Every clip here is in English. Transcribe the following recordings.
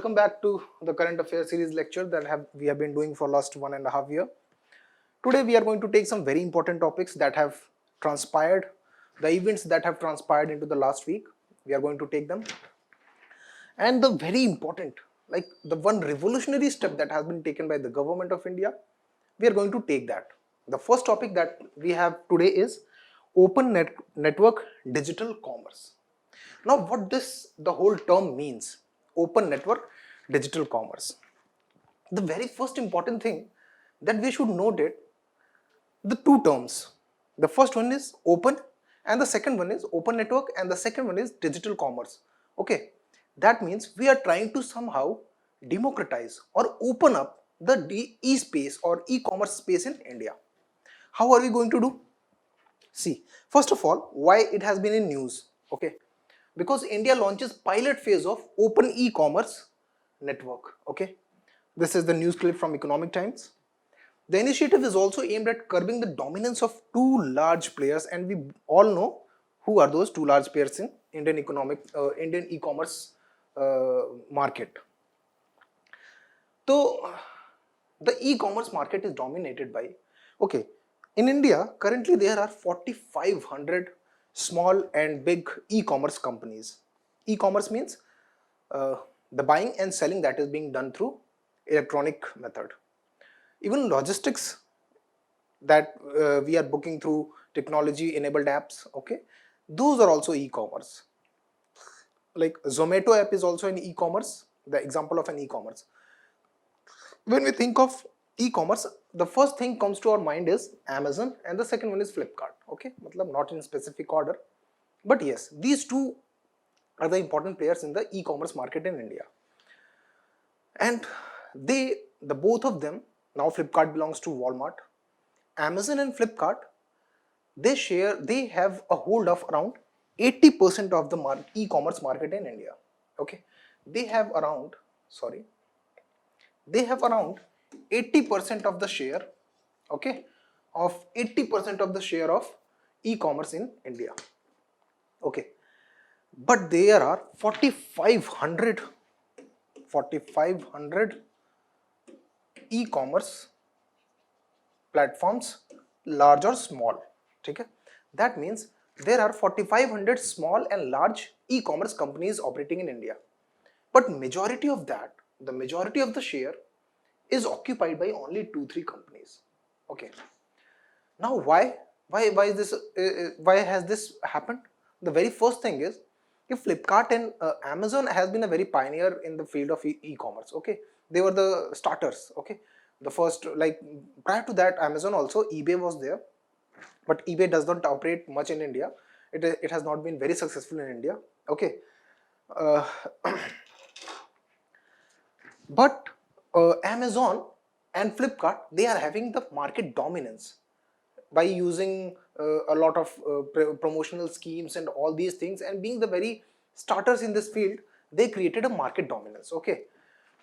welcome back to the current affairs series lecture that we have been doing for last 1.5 years. Today we are going to take some very important topics that have transpired, the events that have transpired into the last week. We are going to take them, and the very important, like the one revolutionary step that has been taken by the government of India, we are going to take that. The first topic that we have today is network digital commerce. Now what the whole term means, open network digital commerce. The very first important thing that we should note it, the two terms. The first one is open and the second one is open network and the second one is digital commerce. Okay, that means we are trying to somehow democratize or open up the e-space or e-commerce space in India. How are we going to do? See, first of all, why it has been in news? Okay, because India launches pilot phase of open e-commerce network. Okay, this is the news clip from Economic Times. The initiative is also aimed at curbing the dominance of two large players, and we all know who are those two large players in Indian e-commerce market. So the e-commerce market is dominated by, okay, in India currently there are 4,500 small and big e-commerce companies. E-commerce means the buying and selling that is being done through electronic method. Even logistics that we are booking through technology enabled apps, okay, those are also e-commerce. Like Zomato app is also an e-commerce, the example of an e-commerce. When we think of e-commerce, the first thing comes to our mind is Amazon and the second one is Flipkart. Okay, not in specific order, but yes, these two are the important players in the e-commerce market in India. And the both of them, now Flipkart belongs to Walmart. Amazon and Flipkart, they have a hold of around 80% of the e-commerce market in India. Okay, they have around 80% of the share, okay, of 80% of the share of e-commerce in India. Okay, but there are 4,500 e-commerce platforms, large or small. Okay, that means there are 4,500 small and large e-commerce companies operating in India, but the majority of the share is occupied by only 2-3 companies. Okay, now why is this why has this happened? The very first thing is, if Flipkart and Amazon has been a very pioneer in the field of e-commerce. Okay, they were the starters. Okay, the first, like prior to that Amazon also, eBay was there, but eBay does not operate much in India. It has not been very successful in India. Okay, but Amazon and Flipkart, they are having the market dominance by using a lot of promotional schemes and all these things, and being the very starters in this field, they created a market dominance. Okay,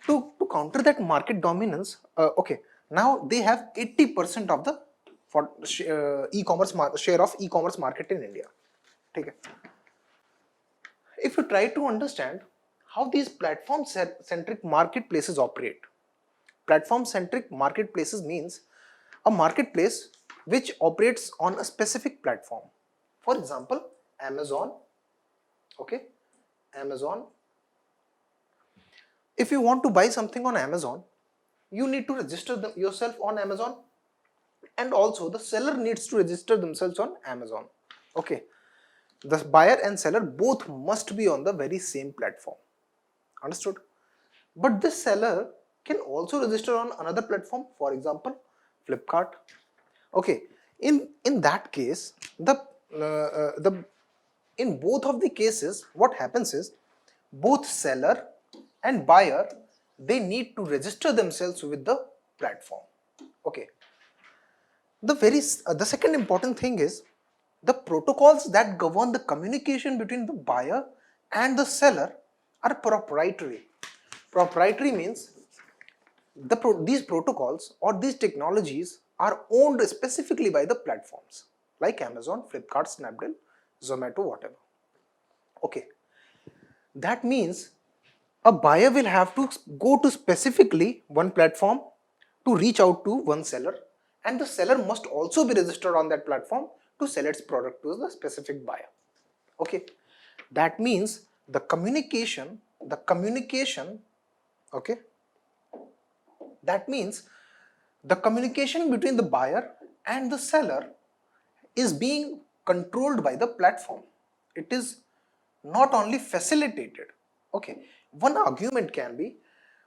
to counter that market dominance, okay, now they have 80% of the share of e-commerce market in India. Okay. If you try to understand how these platform-centric marketplaces operate, platform-centric marketplaces means a marketplace which operates on a specific platform. For example, Amazon. Okay, Amazon. If you want to buy something on Amazon, you need to register yourself on Amazon, and also the seller needs to register themselves on Amazon. Okay, the buyer and seller both must be on the very same platform. Understood? But this seller can also register on another platform, for example Flipkart. Okay, in that case, in both of the cases, what happens is, both seller and buyer, they need to register themselves with the platform. Okay, the second important thing is, the protocols that govern the communication between the buyer and the seller are proprietary. Proprietary means these protocols or these technologies are owned specifically by the platforms like Amazon, Flipkart, Snapdeal, Zomato, whatever. Okay, that means a buyer will have to go to specifically one platform to reach out to one seller, and the seller must also be registered on that platform to sell its product to the specific buyer. Okay, that means the communication, okay, that means the communication between the buyer and the seller is being controlled by the platform. It is not only facilitated. Okay, one argument can be,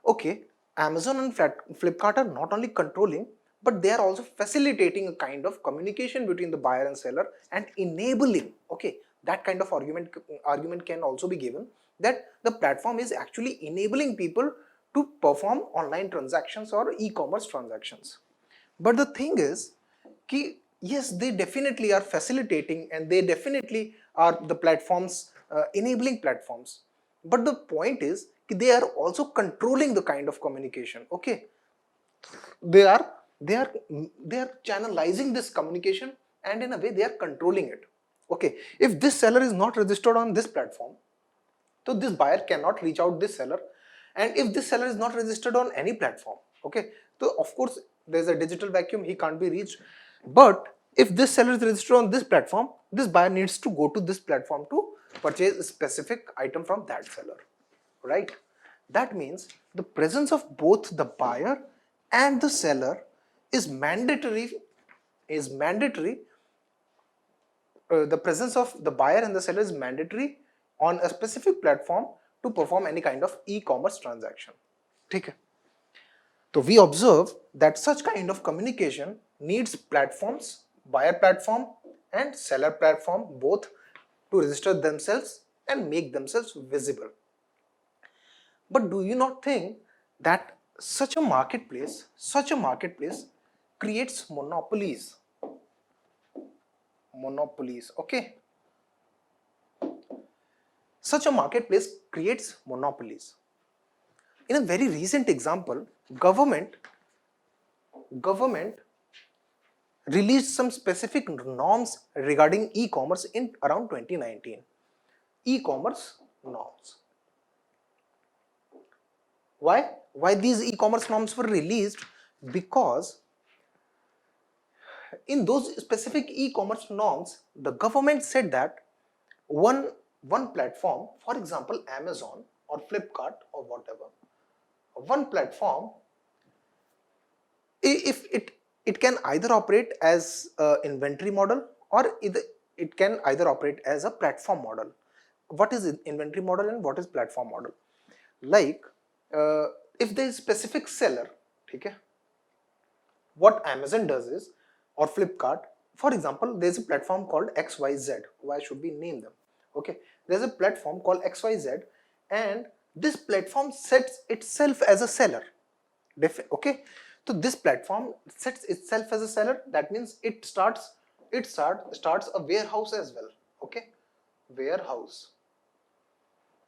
okay, Amazon and Flipkart are not only controlling, but they are also facilitating a kind of communication between the buyer and seller and enabling. Okay, that kind of argument can also be given, that the platform is actually enabling people to perform online transactions or e-commerce transactions. But the thing is, yes, they definitely are facilitating and they definitely are the platforms, enabling platforms. But the point is, they are also controlling the kind of communication. Okay, they are channelizing this communication, and in a way they are controlling it. Okay, if this seller is not registered on this platform, so this buyer cannot reach out this seller, and if this seller is not registered on any platform, okay, so of course there's a digital vacuum, he can't be reached. But if this seller is registered on this platform, this buyer needs to go to this platform to purchase a specific item from that seller, right? That means the presence of both the buyer and the seller is mandatory. The presence of the buyer and the seller is mandatory on a specific platform to perform any kind of e-commerce transaction. Okay. So we observe that such kind of communication needs platforms, buyer platform and seller platform, both to register themselves and make themselves visible. But do you not think that such a marketplace creates monopolies? Okay. Such a marketplace creates monopolies. In a very recent example, government released some specific norms regarding e-commerce in around 2019. E-commerce norms. Why these e-commerce norms were released? Because in those specific e-commerce norms, the government said that one platform, for example Amazon or Flipkart or whatever, one platform, if it can either operate as an inventory model, or it can either operate as a platform model. What is inventory model and what is platform model? Like if there is specific seller, okay, what Amazon does is, or Flipkart, for example, there's a platform called XYZ. Why should we name them? Okay, there's a platform called XYZ, and this platform sets itself as a seller. Okay, so this platform sets itself as a seller. That means it starts a warehouse as well. Okay, warehouse.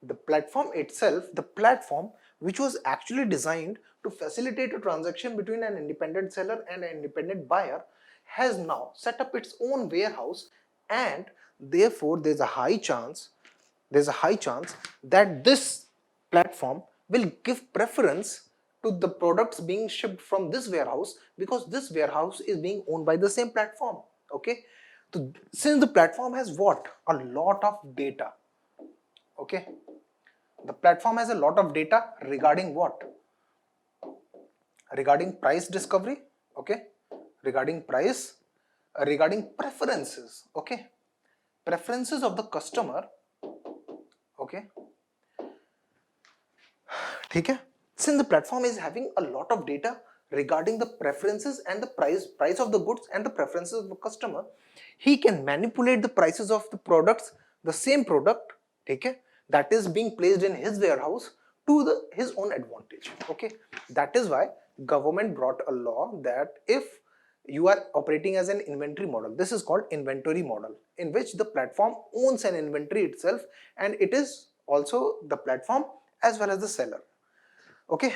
The platform itself, the platform which was actually designed to facilitate a transaction between an independent seller and an independent buyer, has now set up its own warehouse, and therefore there's a high chance that this platform will give preference to the products being shipped from this warehouse, because this warehouse is being owned by the same platform. Okay, so since the platform has what? A lot of data. Okay, the platform has a lot of data regarding what? Regarding price discovery. Okay, regarding price, regarding preferences. Okay, preferences of the customer. Okay, okay. Since the platform is having a lot of data regarding the preferences and the price of the goods and the preferences of the customer, he can manipulate the prices of the products, the same product, okay, that is being placed in his warehouse to his own advantage. Okay, that is why government brought a law that if you are operating as an inventory model, this is called inventory model, in which the platform owns an inventory itself, and it is also the platform as well as the seller. Okay,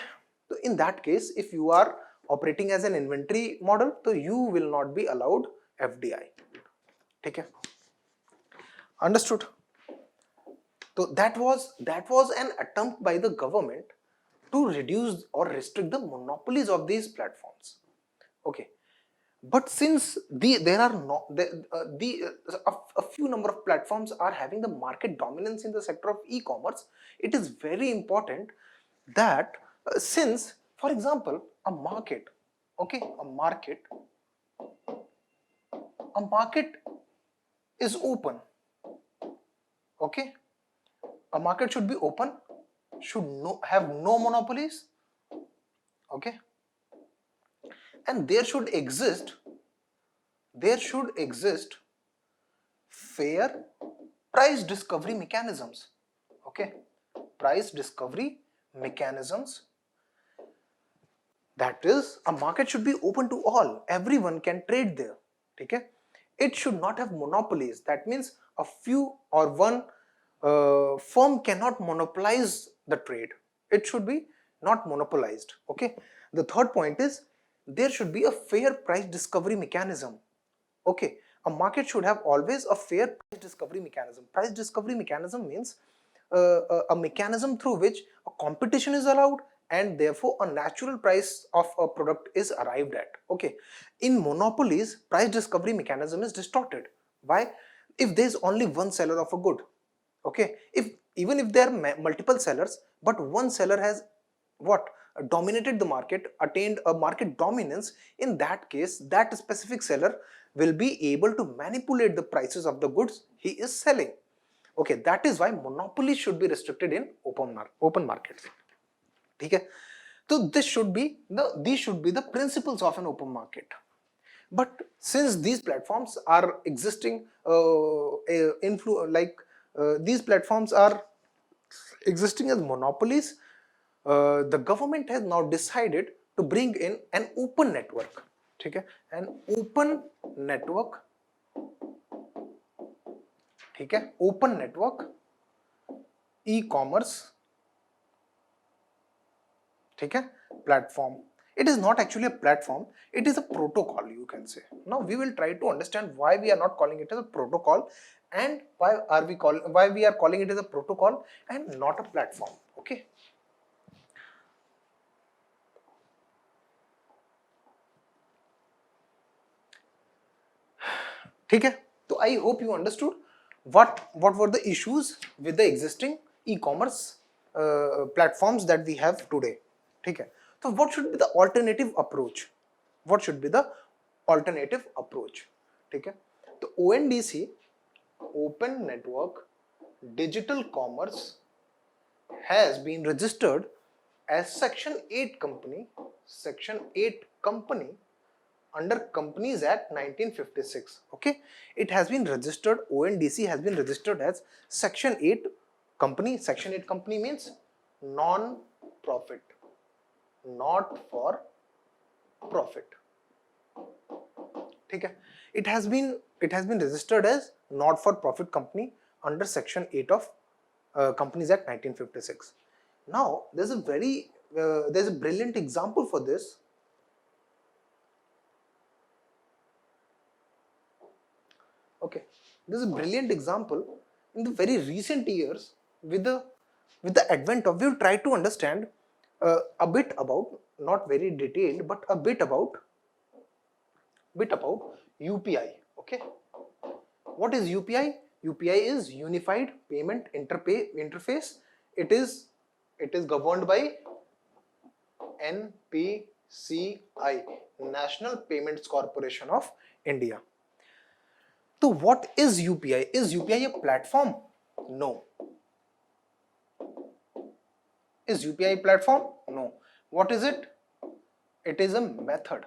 so in that case, if you are operating as an inventory model, so you will not be allowed FDI. Okay, understood? So that was an attempt by the government to reduce or restrict the monopolies of these platforms. Okay, but since there are no a few number of platforms are having the market dominance in the sector of e-commerce, it is very important that since, for example, a market, okay, a market is open, okay, a market should be open, should have no monopolies, okay, and there should exist fair price discovery mechanisms, okay, price discovery mechanisms. That is, a market should be open to all, everyone can trade there, okay. It should not have monopolies. That means a few or one firm cannot monopolize the trade. It should be not monopolized, okay. The third point is there should be a fair price discovery mechanism, okay. A market should have always a fair price discovery mechanism. Price discovery mechanism means a mechanism through which a competition is allowed and therefore a natural price of a product is arrived at, okay. In monopolies, price discovery mechanism is distorted. Why? If there is only one seller of a good, okay, even if there are multiple sellers, but one seller has what dominated the market, attained a market dominance, in that case that specific seller will be able to manipulate the prices of the goods he is selling, okay. That is why monopoly should be restricted in open markets, okay. So these should be the principles of an open market. But since these platforms are existing these platforms are existing as monopolies, the government has now decided to bring in an open network, okay, an open network, okay, open network e-commerce, okay, platform. It is not actually a platform, it is a protocol, you can say. Now we will try to understand why we are not calling it as a protocol and why we are calling it as a protocol and not a platform, okay. ठीक है, तो I hope you understood what were the issues with the existing e-commerce platforms that we have today. ठीक है, so what should be the alternative approach? What should be the alternative approach? ठीक है, तो ONDC, Open Network Digital Commerce, has been registered as Section 8 company, under Companies Act 1956, okay. It has been registered, ONDC has been registered as Section 8 company. Section 8 company means non-profit, not for profit, ठीक है. It has been registered as not for profit company under Section 8 of Companies Act 1956. Now there's a brilliant example for this. Okay, this is a brilliant example in the very recent years with the advent of, we will try to understand a bit about, not very detailed, but a bit about UPI, okay. What is UPI? UPI is Unified Payment Interface. It is governed by NPCI, National Payments Corporation of India. So what is UPI? Is UPI a platform? No. Is UPI a platform? No. What is it? It is a method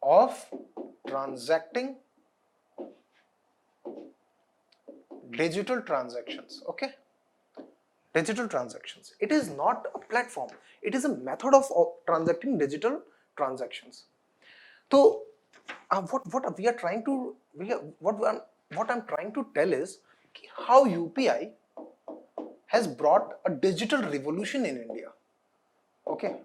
of transacting digital transactions, okay. Digital transactions. It is not a platform. It is a method of transacting digital transactions. So what we are trying to what I'm trying to tell is how UPI has brought a digital revolution in India, okay.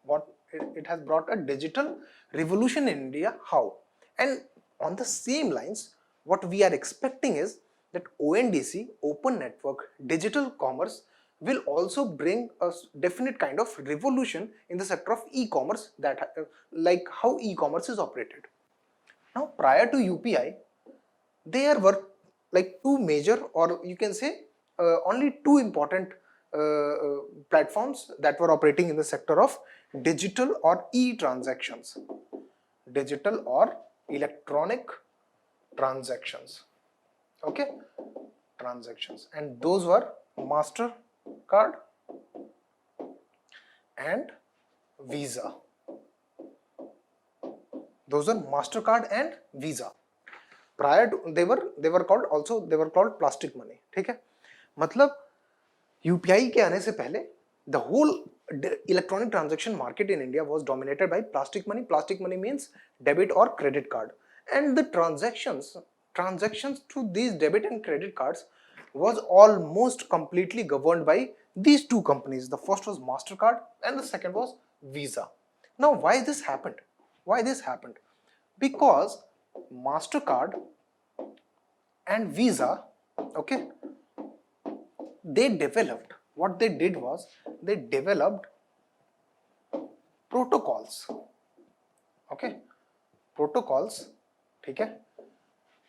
What it has brought a digital revolution in India, how? And on the same lines, what we are expecting is that ONDC, open network digital commerce, will also bring a definite kind of revolution in the sector of e-commerce, that like how e-commerce is operated. Now prior to UPI, there were like two major, or you can say only two important platforms that were operating in the sector of digital or e-transactions, digital or electronic transactions. Okay, transactions, and those were MasterCard and Visa. Those are MasterCard and Visa. Prior to they were called plastic money. ठीक है, मतलब UPI के आने से पहले the whole electronic transaction market in India was dominated by plastic money. Plastic money means debit or credit card, and the transactions through these debit and credit cards was almost completely governed by these two companies. The first was MasterCard and the second was Visa. Now why this happened? Because MasterCard and Visa, okay, they developed protocols, okay, protocols, ठीक है,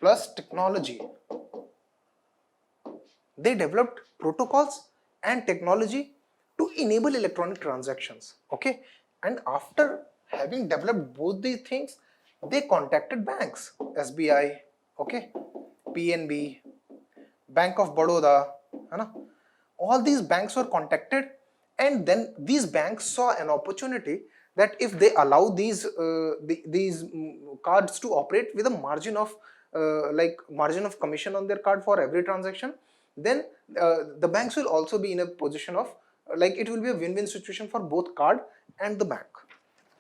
plus technology. They developed protocols and technology to enable electronic transactions, okay, and after having developed both these things, they contacted banks, SBI, okay, PNB, Bank of Baroda, है ना, all these banks were contacted, and then these banks saw an opportunity that if they allow these cards to operate with a margin of margin of commission on their card for every transaction, then the banks will also be in a position of it will be a win-win situation for both card and the bank.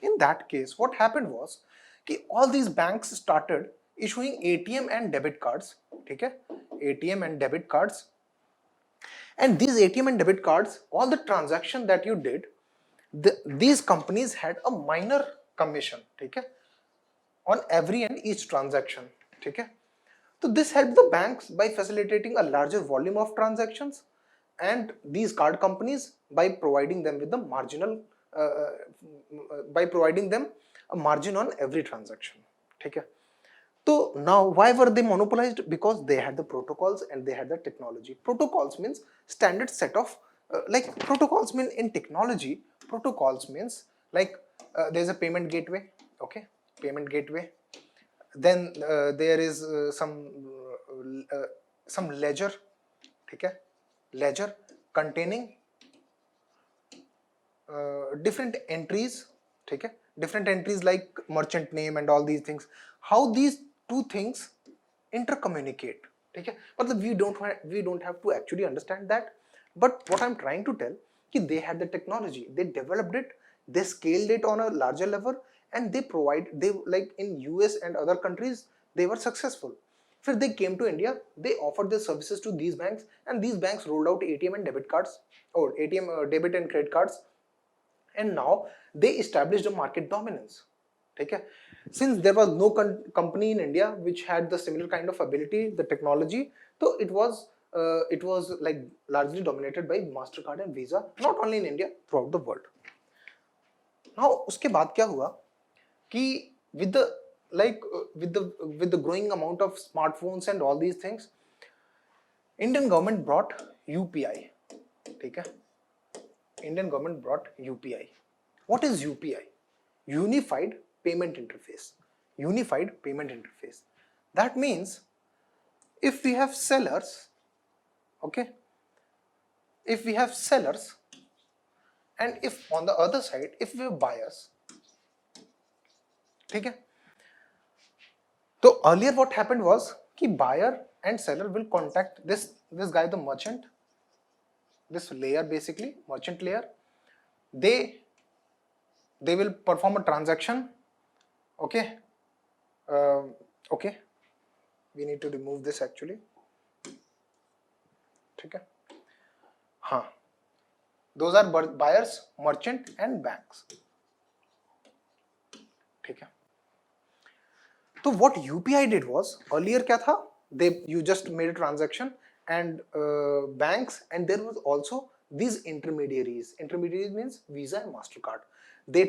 In that case, what happened was कि all these banks started issuing ATM and debit cards, ठीक है, ATM and debit cards, and these ATM and debit cards, all the transaction that you did, these companies had a minor commission, ठीक है, on every and each transaction, ठीक है. So this helped the banks by facilitating a larger volume of transactions, and these card companies by providing them with the marginal by providing them a margin on every transaction, ठीक है. So now why were they monopolized? Because they had the protocols and they had the technology. Protocols means standard set of protocols mean in technology, protocols means there's a payment gateway, okay, payment gateway, then there is some ledger, okay, ledger containing different entries, okay, different entries like merchant name and all these things. How these two things intercommunicate, okay, but we don't have to actually understand that, but what I'm trying to tell is they had the technology, they developed it, they scaled it on a larger level, and they in US and other countries they were successful. If they came to India, they offered their services to these banks, and these banks rolled out ATM and debit cards, or ATM debit and credit cards, and now they established a market dominance, okay. Since there was no company in India which had the similar kind of ability, the technology, so it was largely dominated by MasterCard and Visa, not only in India, throughout the world. Now उसके बाद क्या हुआ कि with the growing amount of smartphones and all these things, Indian government brought UPI, ठीक है. Indian government brought UPI. What is UPI? Unified Payment Interface. Unified Payment Interface. That means if we have sellers, okay, if we have sellers, and if on the other side if we have buyers, ठीक है. So earlier what happened was कि buyer and seller will contact this guy, the merchant, this layer, basically merchant layer. They will perform a transaction, okay. Okay, we need to remove this actually, ठीक है. हाँ, those are buyers, merchant and banks, ठीक है. So what UPI did was, earlier क्या था you just made a transaction, and banks, and there was also these intermediaries. Intermediaries means Visa and MasterCard. They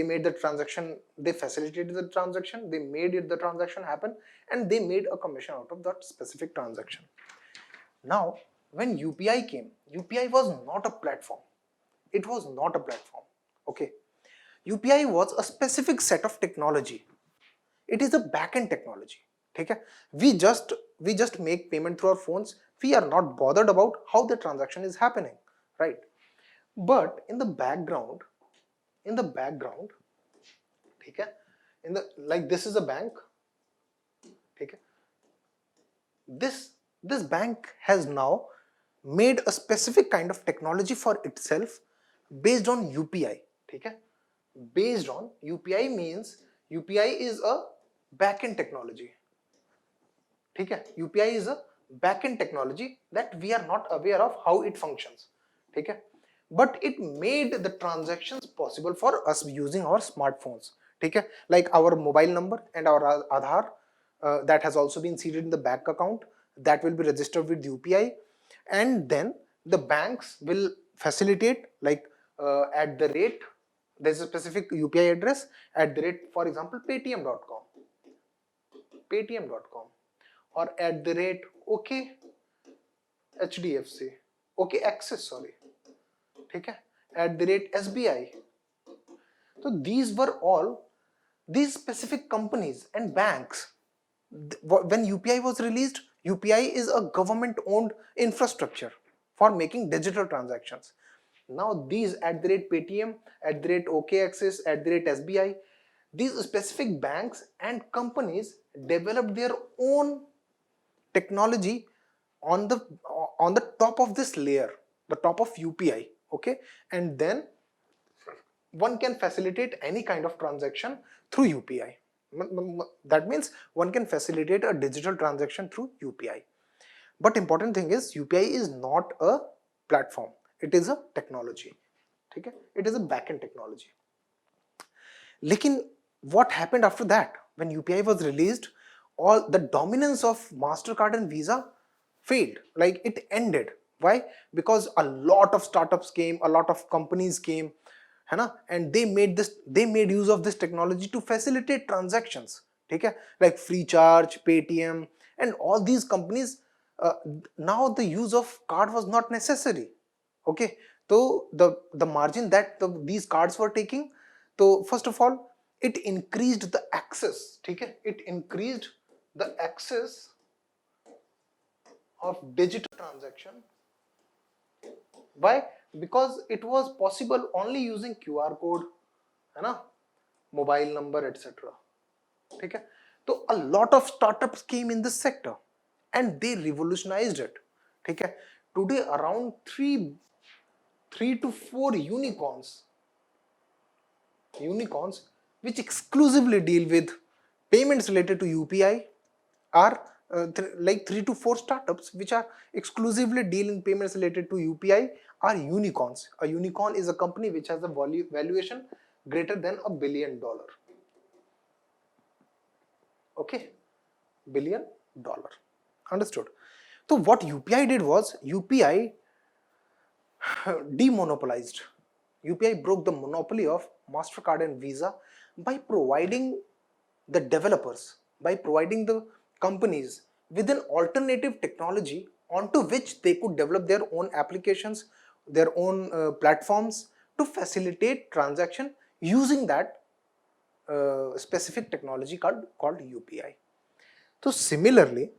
made the transaction, they facilitated the transaction, they made the transaction happen, and they made a commission out of that specific transaction. Now, when UPI came, UPI was not a platform. It was not a platform. Okay. UPI was a specific set of technology. It is a back-end technology. Okay? We just make payment through our phones. We are not bothered about how the transaction is happening, right? But in the background, okay, like this is a bank. Okay? This bank has now made a specific kind of technology for itself based on UPI. Okay? Based on UPI means UPI is a back-end technology. Okay? UPI is a back-end technology that we are not aware of how it functions. Okay? But it made the transactions possible for us using our smartphones. Okay? Like our mobile number and our Aadhaar, that has also been seeded in the bank account, that will be registered with UPI, and then the banks will facilitate, like at the rate, there's a specific UPI address, at the rate, for example, paytm.com, or at the rate OK HDFC, OK Axis, sorry, okay, at the rate SBI. So these were all these specific companies and banks. When UPI was released, UPI is a government-owned infrastructure for making digital transactions. Now these at the rate Paytm, at the rate OK Axis, at the rate SBI, these specific banks and companies developed their own technology on the top of this layer, the top of UPI. Okay, and then one can facilitate any kind of transaction through UPI. That means one can facilitate a digital transaction through UPI. But important thing is UPI is not a platform. It is a technology. Okay? It is a backend technology. Lekin what happened after that? When UPI was released, all the dominance of MasterCard and Visa failed. Like it ended. Why? Because a lot of startups came, a lot of companies came, and they made use of this technology to facilitate transactions. Okay? Like Freecharge, Paytm, and all these companies, now the use of card was not necessary. Okay, so the margin that these cards were taking, so first of all it increased the access. Okay? It increased the access of digital transaction. Why? Because it was possible only using QR code, mobile number, etc. Okay? So a lot of startups came in this sector and they revolutionized it. Okay? Today around 3 to 4 unicorns which exclusively deal with payments related to UPI are like 3 to 4 startups which are exclusively dealing payments related to UPI are unicorns. A unicorn is a company which has a valuation greater than $1 billion. Okay, $1 billion. Understood? So what UPI did was UPI demonopolized. UPI broke the monopoly of MasterCard and Visa by providing the developers, by providing the companies with an alternative technology onto which they could develop their own applications, their own platforms to facilitate transaction using that specific technology called UPI. So similarly,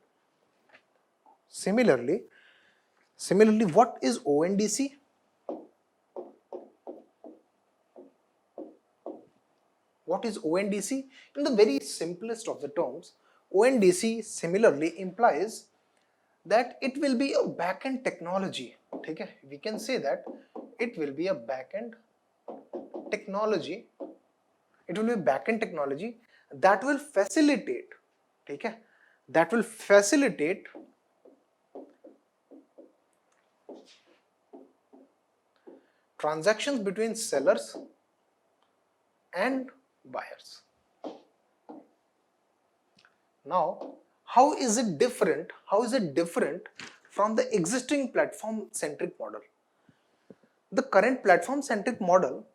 what is ONDC? What is ONDC? In the very simplest of the terms, ONDC similarly implies that it will be a backend technology. Okay? We can say that it will be a backend technology. It will be a backend technology that will facilitate. Okay? That will facilitate transactions between sellers and buyers. Now, how is it different from the existing platform centric model? The current platform centric model,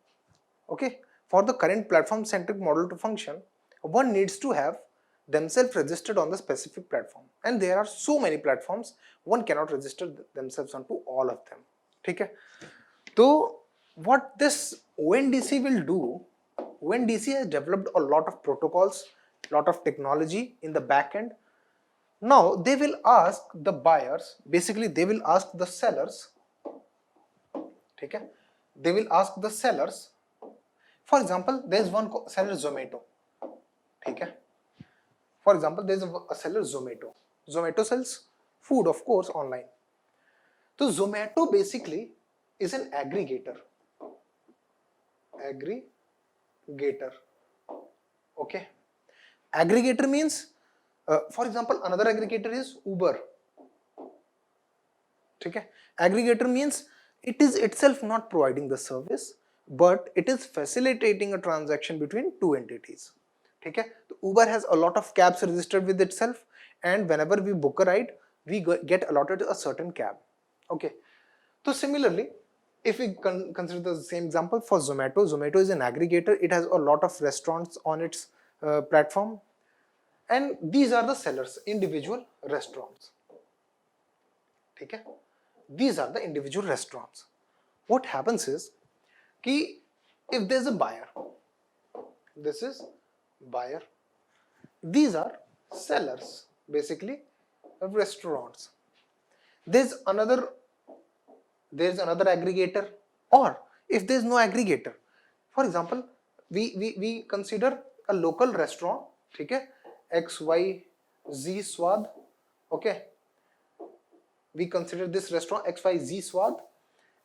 okay, for the current platform centric model to function, one needs to have themselves registered on the specific platform, and there are so many platforms, one cannot register themselves onto all of them. Okay, so what this ONDC will do, ONDC has developed a lot of protocols, lot of technology in the back end. Now they will ask the buyers, basically they will ask the sellers, okay, they will ask the sellers. For example, there is one seller Zomato, okay. For example, there is a seller Zomato. Zomato sells food, of course, online. So Zomato basically is an aggregator. Aggregator. Okay. Aggregator means, for example, another aggregator is Uber. Okay. Aggregator means it is itself not providing the service, but it is facilitating a transaction between two entities. Okay. Uber has a lot of cabs registered with itself, and whenever we book a ride, we get allotted a certain cab. Okay. So similarly, if we consider the same example for Zomato, Zomato is an aggregator. It has a lot of restaurants on its platform, and these are the sellers, individual restaurants. Okay. These are the individual restaurants. What happens is, if there's a buyer, this is buyer, these are sellers, basically of restaurants. There's another aggregator, or if there's no aggregator, for example, we consider a local restaurant, okay, XYZ Swad, okay, we consider this restaurant XYZ Swad,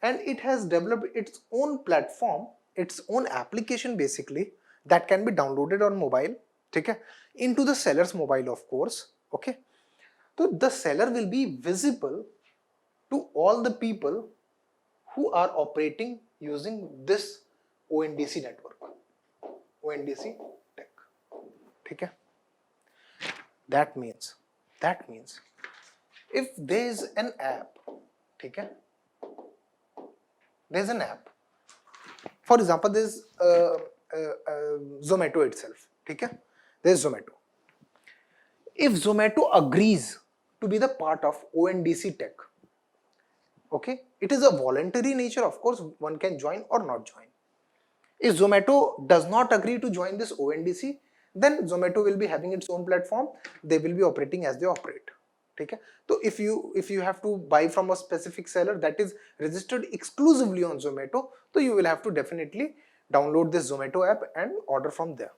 and it has developed its own platform, its own application basically, that can be downloaded on mobile, okay, into the seller's mobile, of course, okay. So the seller will be visible to all the people who are operating using this ONDC network, ONDC tech. Okay. That means if there is an app, okay, there is an app. For example, there is Zomato itself. Okay, there is Zomato. If Zomato agrees to be the part of ONDC tech, okay, it is a voluntary nature, of course, one can join or not join. If Zomato does not agree to join this ONDC, then Zomato will be having its own platform, they will be operating as they operate. Okay? So if you have to buy from a specific seller that is registered exclusively on Zomato, so you will have to definitely download this Zomato app and order from there.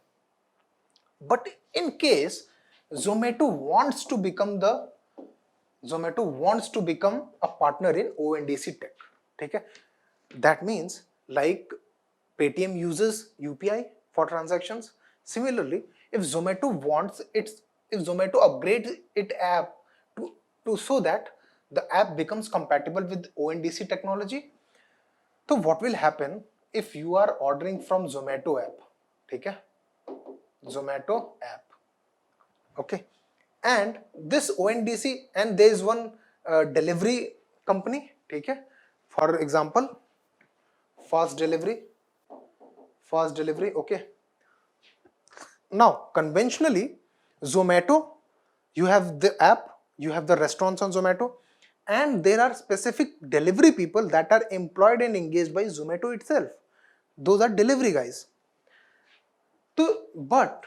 But in case Zomato wants to become a partner in ONDC tech. Okay? That means like Paytm uses UPI for transactions. Similarly, if Zomato upgrades its app to so that the app becomes compatible with ONDC technology, so what will happen if you are ordering from Zomato app? Okay? Zomato app. Okay. And this ONDC, and there is one delivery company, okay, for example, fast delivery, okay. Now conventionally, Zomato, you have the app, you have the restaurants on Zomato, and there are specific delivery people that are employed and engaged by Zomato itself. Those are delivery guys. But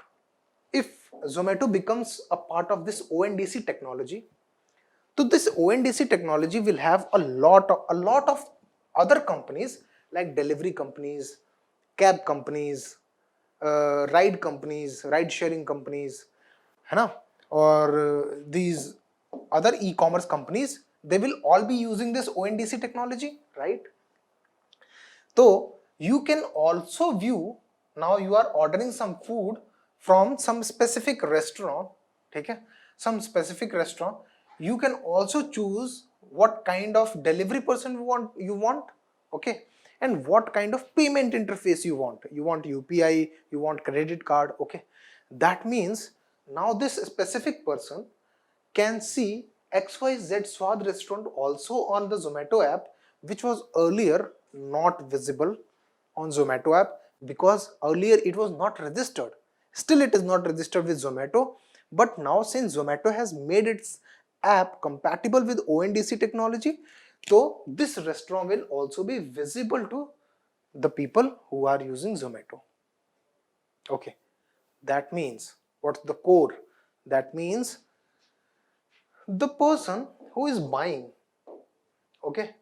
if Zomato becomes a part of this ONDC technology, so this ONDC technology will have a lot of other companies like delivery companies, cab companies, ride sharing companies, or these other e-commerce companies, they will all be using this ONDC technology, right? So you can also view, now you are ordering some food from some specific restaurant, okay, you can also choose what kind of delivery person you want, okay, and what kind of payment interface you want. You want UPI, you want credit card, okay. That means now this specific person can see XYZ Swad restaurant also on the Zomato app, which was earlier not visible on Zomato app because earlier it was not registered. Still it is not registered with Zomato, but now since Zomato has made its app compatible with ONDC technology, so this restaurant will also be visible to the people who are using Zomato. Okay, that means what's the core? That means the person who is buying, okay,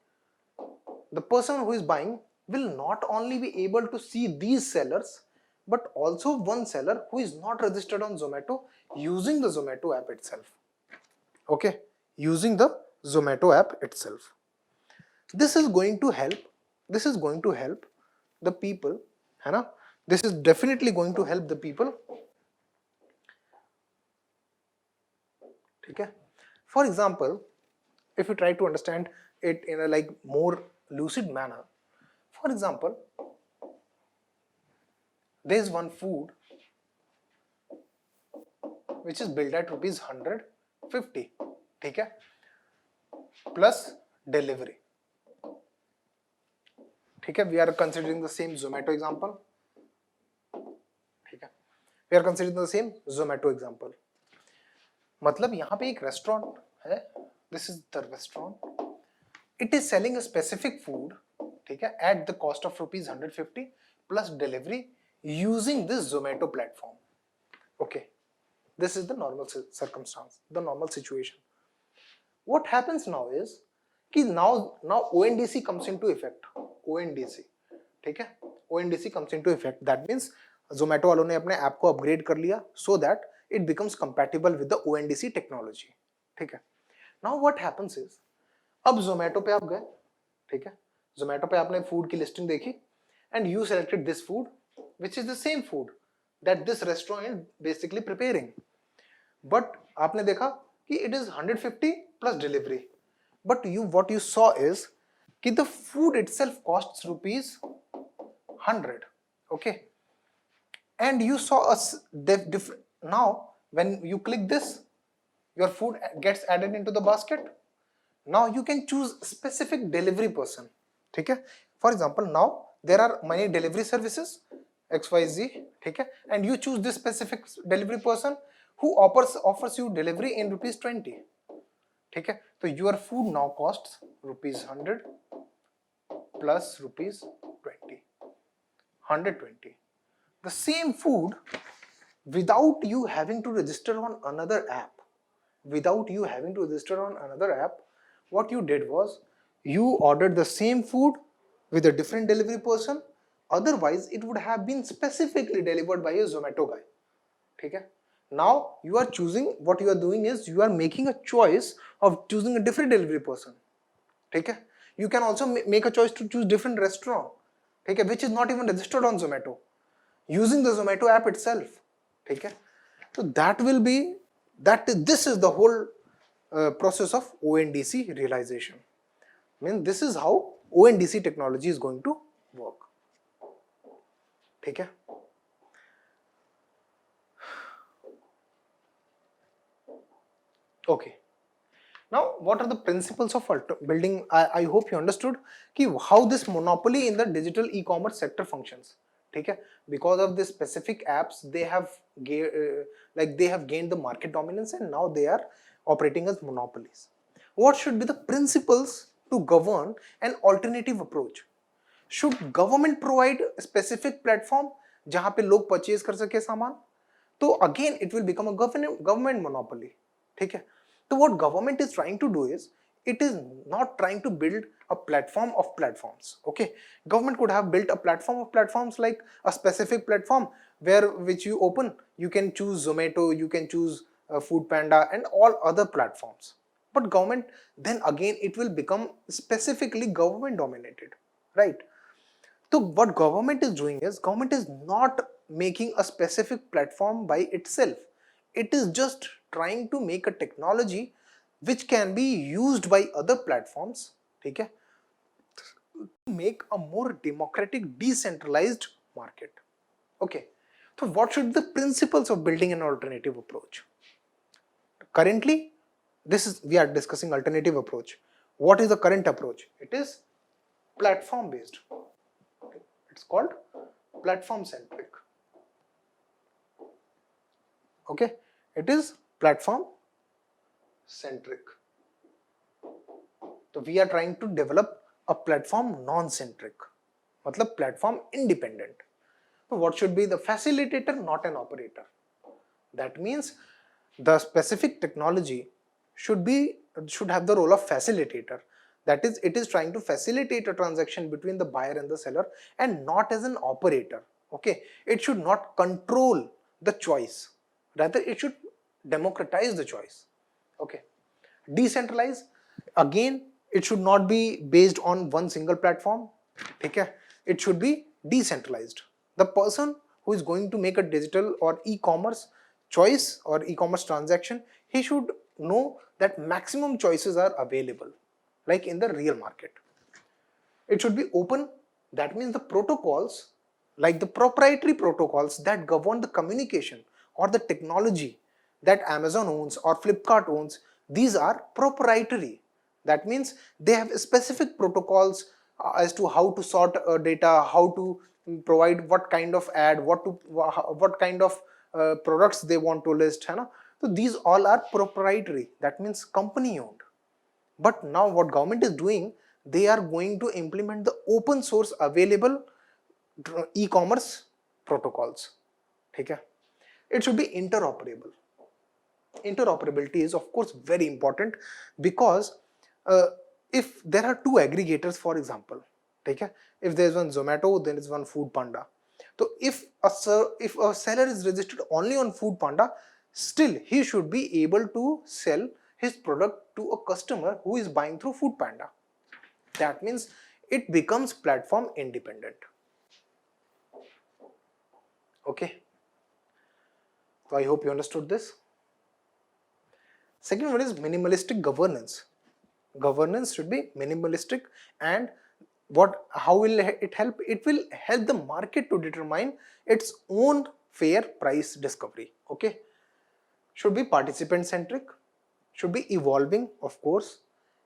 the person who is buying will not only be able to see these sellers, but also one seller who is not registered on Zomato using the Zomato app itself. Okay, using the Zomato app itself. This is going to help. This is going to help the people, है ना? This is definitely going to help the people. ठीक है? For example, if you try to understand it in a like more lucid manner, for example, there is one food which is billed at rupees 150, ठीक है, plus delivery. ठीक है, we are considering the same Zomato example. ठीक है, we are considering the same Zomato example. मतलब यहाँ पे एक रेस्टोरेंट है, this is the restaurant. It is selling a specific food, ठीक है, at the cost of rupees 150 plus delivery using this Zomato platform. Okay, this is the normal circumstance, the normal situation. What happens now is कि now ONDC comes into effect. ONDC, ठीक है, ONDC comes into effect. That means Zomato वालों ने अपने app को upgrade कर लिया so that it becomes compatible with the ONDC technology. ठीक है. Now what happens is, अब Zomato पे आप गए, ठीक है, Zomato पे आपने फूड की लिस्टिंग देखी and you selected this food which is the same food that this restaurant is basically preparing, but आपने देखा कि it is 150 plus delivery, but what you saw is कि the food itself costs rupees 100, okay, and you saw a different. Now when you click this, your food gets added into the basket. Now you can choose specific delivery person, ठीक है. For example, now there are many delivery services XYZ, ठीक है, and you choose this specific delivery person who offers you delivery in rupees 20, ठीक है. So your food now costs rupees 100 plus rupees 20, 120. The same food without you having to register on another app. Without you having to register on another app, what you did was you ordered the same food with a different delivery person. Otherwise, it would have been specifically delivered by a Zomato guy. ठीक है? Now you are choosing, what you are doing is you are making a choice of choosing a different delivery person. ठीक है? You can also make a choice to choose different restaurant, ठीक है, which is not even registered on Zomato, using the Zomato app itself. ठीक है? So that will be this is the whole process of ONDC realization. I mean, this is how ONDC technology is going to work. ठीक है? Okay. Now, what are the principles of building? I hope you understood how this monopoly in the digital e-commerce sector functions. ठीक है? Because of this specific apps, they have gained the market dominance and now they are operating as monopolies. What should be the principles to govern an alternative approach? Should government provide a specific platform जहाँ पे लोग purchase कर सके सामान? तो again it will become a government monopoly. ठीक है? So what government is trying to do is, it is not trying to build a platform of platforms. Okay, government could have built a platform of platforms, like a specific platform which you open, you can choose Zomato, you can choose Food Panda and all other platforms. But government, then again it will become specifically government dominated, right? So what government is doing is, government is not making a specific platform by itself. It is just trying to make a technology which can be used by other platforms, ठीक है, to make a more democratic, decentralized market. Okay, so what should the principles of building an alternative approach? Currently, we are discussing alternative approach. What is the current approach? It is platform based. It's called platform centric. Okay, it is platform centric. So we are trying to develop a platform non-centric, matlab platform independent. So what should be the facilitator, not an operator? That means the specific technology should have the role of facilitator. That is, it is trying to facilitate a transaction between the buyer and the seller and not as an operator. Okay, it should not control the choice, rather it should democratize the choice. Okay, decentralize, again it should not be based on one single platform. Okay, it should be decentralized. The person who is going to make a digital or e-commerce choice or e-commerce transaction, he should know that maximum choices are available, like in the real market. It should be open. That means the protocols, like the proprietary protocols that govern the communication or the technology that Amazon owns or Flipkart owns, these are proprietary. That means they have specific protocols as to how to sort data, how to provide what kind of ad, what kind of products they want to list. So these all are proprietary. That means company owned. But now what government is doing, they are going to implement the open source available e-commerce protocols. Okay? It should be interoperable. Interoperability is of course very important, because if there are two aggregators, for example, okay, if there is one Zomato, there is one Food Panda. So if a seller is registered only on Food Panda, still he should be able to sell his product to a customer who is buying through Food Panda. That means it becomes platform independent. Okay, so I hope you understood this. Second one is minimalistic governance. Governance should be minimalistic, and how will it help? It will help the market to determine its own fair price discovery. Okay, should be participant centric, should be evolving of course,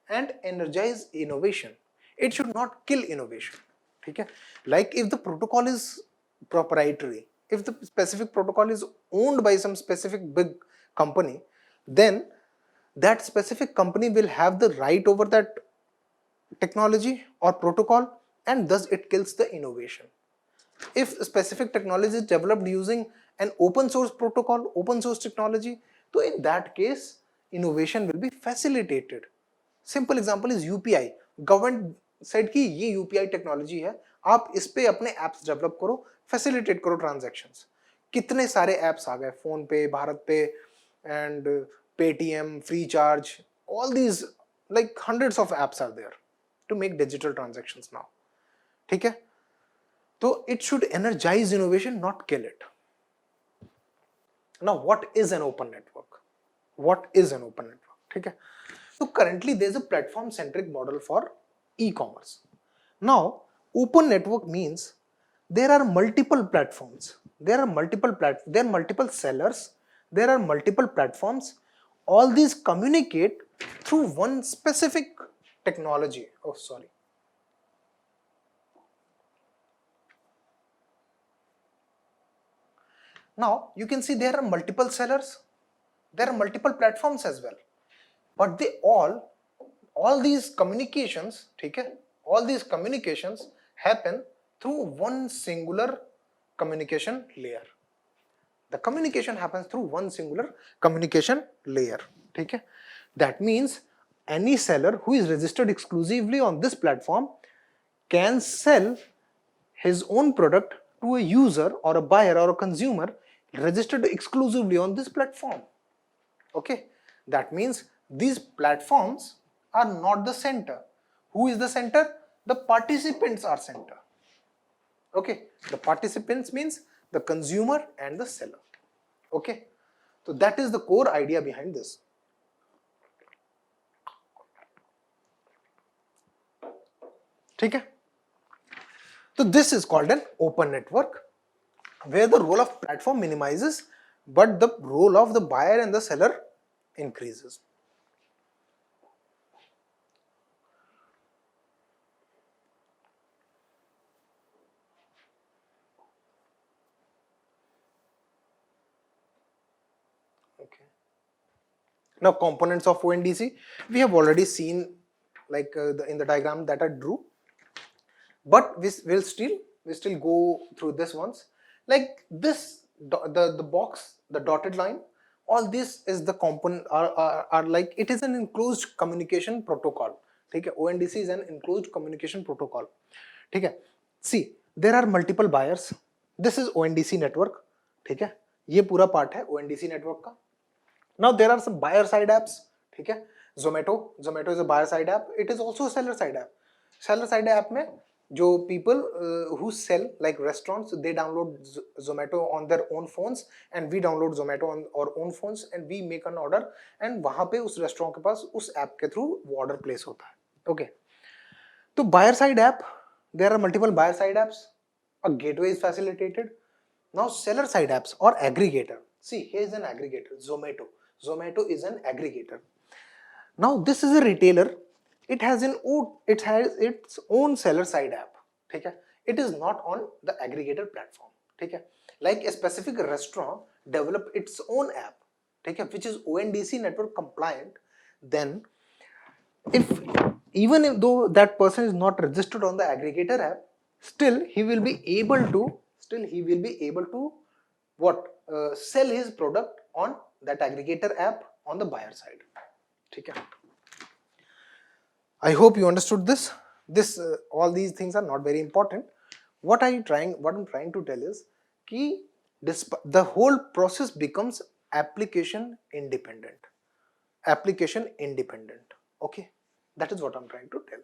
and energize innovation. It should not kill innovation. Okay, like if the protocol is proprietary, if the specific protocol is owned by some specific big company, then that specific company will have the right over that technology or protocol, and thus it kills the innovation. If a specific technology is developed using an open source protocol, open source technology, so in that case innovation will be facilitated. Simple example is UPI. Government said कि ये UPI technology है, आप इस पे अपने apps develop करो, facilitate करो transactions. कितने सारे apps आ गए, फोन पे, भारत पे, and Paytm, Freecharge, all these, like hundreds of apps are there to make digital transactions now. ठीक है? So it should energize innovation, not kill it. Now what is an open network? What is an open network? ठीक है? So currently there is a platform centric model for e-commerce. Now open network means there are multiple platforms, there are multiple sellers, there are multiple platforms. All these communicate through one specific technology. Oh, sorry. Now you can see there are multiple sellers, there are multiple platforms as well, but they all these communications, okay, all these communications happen through one singular communication layer. The communication happens through one singular communication layer. Okay? That means any seller who is registered exclusively on this platform can sell his own product to a user or a buyer or a consumer registered exclusively on this platform. Okay? That means these platforms are not the center. Who is the center? The participants are center. Okay? The participants means the consumer and the seller. Okay, so that is the core idea behind this. ठीक है? So this is called an open network, where the role of platform minimizes, but the role of the buyer and the seller increases. Now components of ONDC, we have already seen like in the diagram that I drew, but we still go through this once. Like this, the box, the dotted line, all this is the component are like, it is an enclosed communication protocol. ठीक है, ONDC is an enclosed communication protocol. ठीक है, see there are multiple buyers. This is ONDC network. ठीक है, ये पूरा part है ONDC network का. Now there are some buyer side apps. ठीक है, Zomato is a buyer side app. It is also a seller side app. Seller side app में जो people who sell like restaurants, they download Zomato on their own phones and we download Zomato on our own phones and we make an order and वहाँ पे उस restaurant के पास उस app के through वो order place होता है. Okay. तो buyer side app, there are multiple buyer side apps. A gateway is facilitated. Now seller side apps or aggregator. See, here is an aggregator, Zomato. Zomato is an aggregator. Now this is a retailer. It has its own seller side app. ठीक है? It is not on the aggregator platform. ठीक है? Like a specific restaurant develop its own app, ठीक है, which is ONDC network compliant. Then, even though that person is not registered on the aggregator app, still he will be able to what sell his product on that aggregator app on the buyer side. ठीक है? I hope you understood this. All these things are not very important. What I'm trying to tell is कि the whole process becomes application independent. Okay, that is what I'm trying to tell.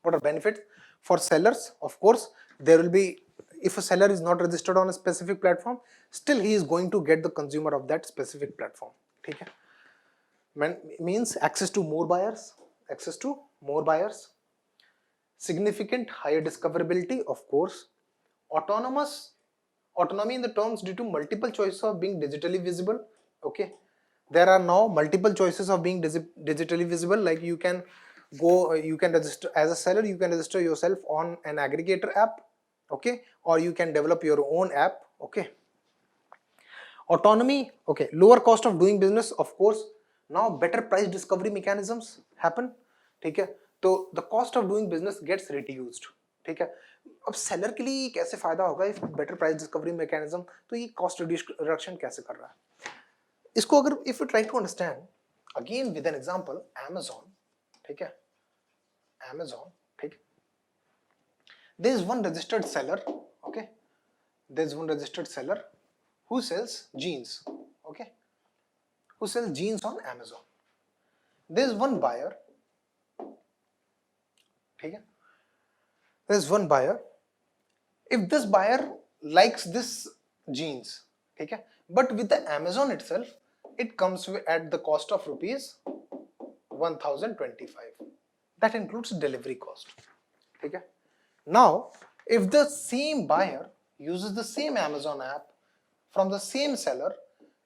What are benefits for sellers? Of course, there will be, if a seller is not registered on a specific platform, still he is going to get the consumer of that specific platform. ठीक है? Means access to more buyers, significant higher discoverability, of course, autonomy in the terms due to multiple choices of being digitally visible. Okay, there are now multiple choices of being digitally visible. Like you can register as a seller, you can register yourself on an aggregator app, okay, or you can develop your own app. Okay, autonomy, okay, lower cost of doing business, of course. Now better price discovery mechanisms happen. ठीक है, तो the cost of doing business gets reduced. ठीक है, अब seller के लिए कैसे फायदा होगा if better price discovery mechanism, तो ये cost reduction कैसे कर रहा है इसको, अगर if you try to understand again with an example, Amazon. ठीक है, Amazon, ठीक, there is one registered seller. Okay, there is one registered seller who sells jeans. Okay, who sells jeans on Amazon. There is one buyer. ठीक है, there is one buyer. If this buyer likes this jeans, ठीक है, but with the Amazon itself, it comes at the cost of rupees 1025. That includes delivery cost. ठीक है. Now, if the same buyer uses the same Amazon app from the same seller,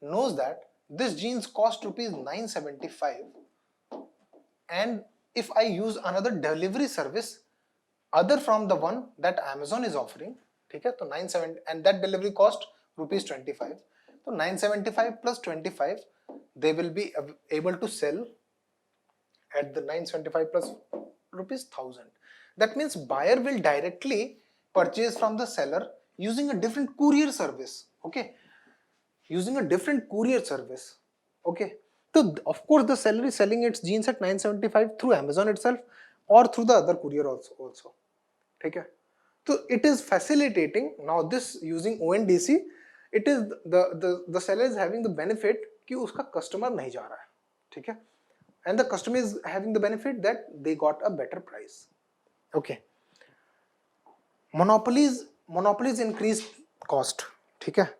knows that this jeans cost rupees 975, and if I use another delivery service other from the one that Amazon is offering, ठीक है, तो 970 and that delivery cost rupees 25, so 975 plus 25, they will be able to sell at the 975 plus rupees 1000. That means buyer will directly purchase from the seller using a different courier service. Okay, using a different courier service. Okay, so of course the seller is selling its jeans at 975 through Amazon itself or through the other courier also. Okay, so it is facilitating now this using ONDC. It is the seller is having the benefit कि उसका customer नहीं जा रहा है, ठीक है, and the customer is having the benefit that they got a better price. Okay, monopolies increased cost, ठीक है,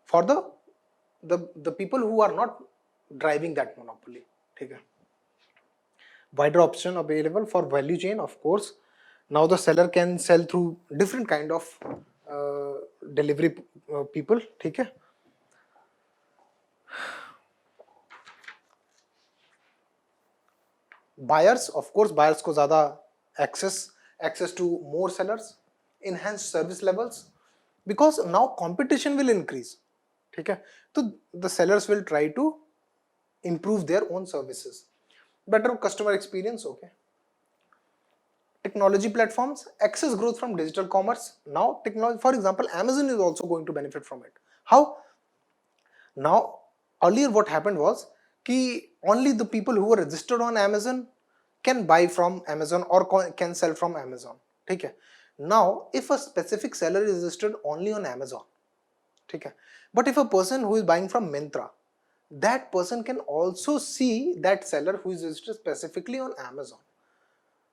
for the people who are not driving that monopoly. ठीक है, wider option available for value chain, of course. Now the seller can sell through different kind of delivery people. ठीक है, buyers, of course, buyers को ज़्यादा access to more sellers, enhanced service levels, because now competition will increase. ठीक है, तो the sellers will try to improve their own services, better customer experience. Okay, technology platforms access growth from digital commerce. Now technology, for example, Amazon is also going to benefit from it. How? Now earlier what happened was कि only the people who were registered on Amazon can buy from Amazon or can sell from Amazon. ठीक है? Now if a specific seller is registered only on Amazon, ठीक है, but if a person who is buying from Myntra, that person can also see that seller who is registered specifically on Amazon.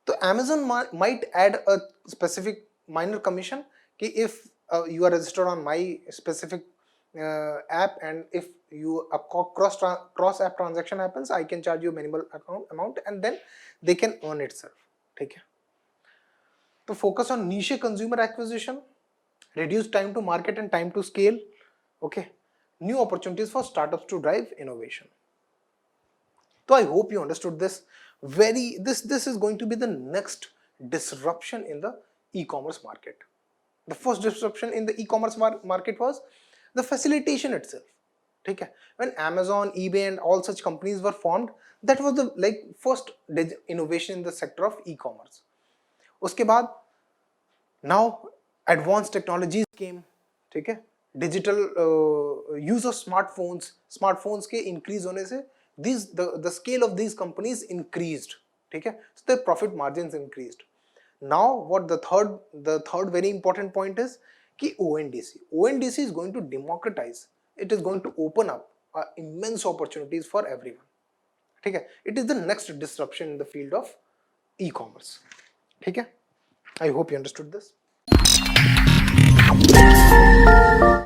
So Amazon might add a specific minor commission कि if you are registered on my specific app, and if you a cross app transaction happens, I can charge you minimal amount and then they can earn itself. ठीक है? तो focus on niche consumer acquisition, reduce time to market and time to scale. Okay, new opportunities for startups to drive innovation. So I hope you understood this. This is going to be the next disruption in the e-commerce market. The first disruption in the e-commerce market was the facilitation itself. Okay, when Amazon, eBay and all such companies were formed, that was the first innovation in the sector of e-commerce. उसके बाद now advanced technologies came. ठीक है, digital use of smartphones के increase होने से the scale of these companies increased. ठीक है, so their profit margins increased. Now what the third very important point is कि ONDC is going to democratize. It is going to open up immense opportunities for everyone. ठीक है, it is the next disruption in the field of e-commerce. ठीक है, I hope you understood this.